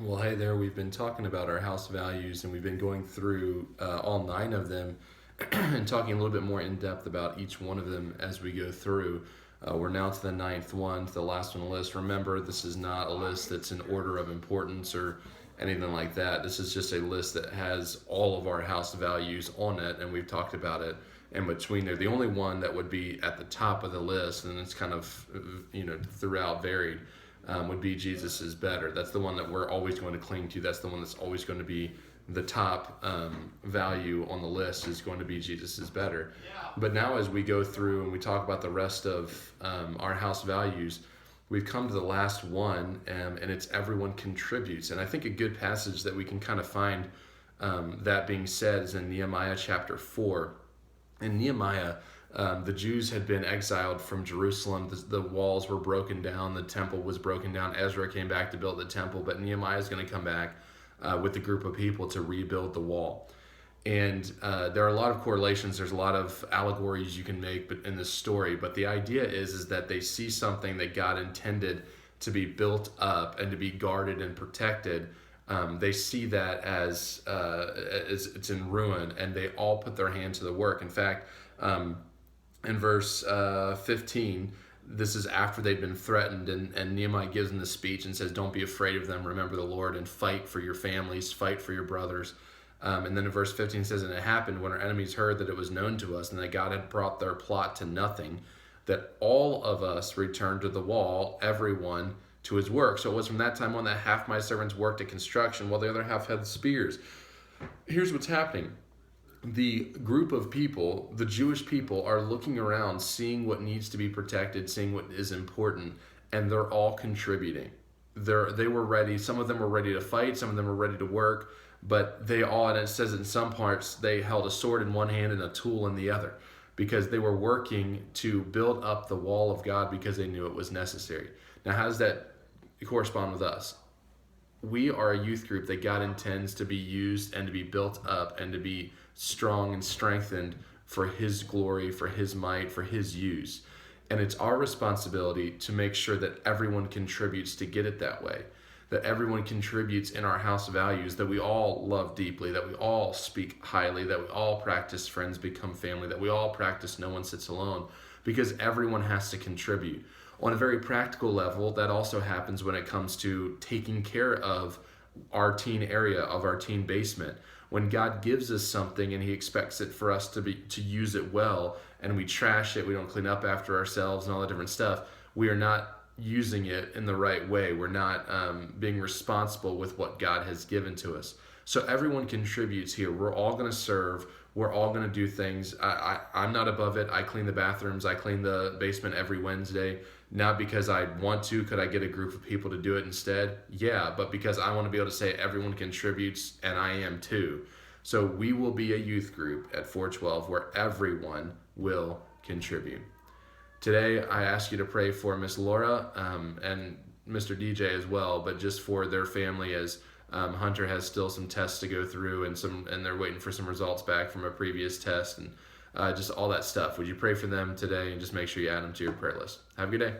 Well, hey there. We've been talking about our house values and we've been going through all nine of them and talking a little bit more in depth about each one of them as we go through. We're now to the ninth one, to the last one on the list. Remember, this is not a list that's in order of importance or anything like that. This is just a list that has all of our house values on it, and we've talked about it in between there. The only one that would be at the top of the list, and it's kind of throughout varied, would be Jesus is better. That's the one that we're always going to cling to. That's the one that's always going to be the top value on the list, is going to be Jesus is better. But now as we go through and we talk about the rest of our house values, we've come to the last one, and it's everyone contributes. And I think a good passage that we can kind of find that being said is in Nehemiah chapter 4. In Nehemiah, the Jews had been exiled from Jerusalem. The walls were broken down. The temple was broken down. Ezra came back to build the temple, but Nehemiah is going to come back with a group of people to rebuild the wall. And there are a lot of correlations. There's a lot of allegories you can make in this story. But the idea is that they see something that God intended to be built up and to be guarded and protected. They see that as it's in ruin, and they all put their hand to the work. In fact, in verse 15, this is after they've been threatened, and Nehemiah gives them the speech and says, don't be afraid of them, remember the Lord, and fight for your families, fight for your brothers. And then in verse 15 says, and it happened when our enemies heard that it was known to us and that God had brought their plot to nothing, that all of us returned to the wall, everyone to his work. So it was from that time on that half my servants worked at construction while the other half had spears. Here's what's happening. The group of people, the Jewish people, are looking around, seeing what needs to be protected, seeing what is important, and they're all contributing. They were ready. Some of them were ready to fight. Some of them were ready to work. But they all, and it says in some parts, they held a sword in one hand and a tool in the other, because they were working to build up the wall of God because they knew it was necessary. Now, how does that correspond with us? We are a youth group that God intends to be used and to be built up and to be strong and strengthened for his glory, for his might, for his use. And it's our responsibility to make sure that everyone contributes to get it that way, that everyone contributes in our house values, that we all love deeply, that we all speak highly, that we all practice friends become family, that we all practice no one sits alone, because everyone has to contribute. On a very practical level, that also happens when it comes to taking care of our teen area, of our teen basement. When God gives us something and he expects it for us to use it well, and we trash it, we don't clean up after ourselves and all that different stuff, we are not using it in the right way. We're not being responsible with what God has given to us. So everyone contributes here. We're all going to serve. We're all going to do things. I'm not above it. I clean the bathrooms. I clean the basement every Wednesday. Not because I want to. Could I get a group of people to do it instead? Yeah, but because I want to be able to say everyone contributes, and I am too. So we will be a youth group at 412 where everyone will contribute. Today, I ask you to pray for Miss Laura and Mr. DJ as well, but just for their family, as Hunter has still some tests to go through, and they're waiting for some results back from a previous test, and just all that stuff. Would you pray for them today, and just make sure you add them to your prayer list? Have a good day.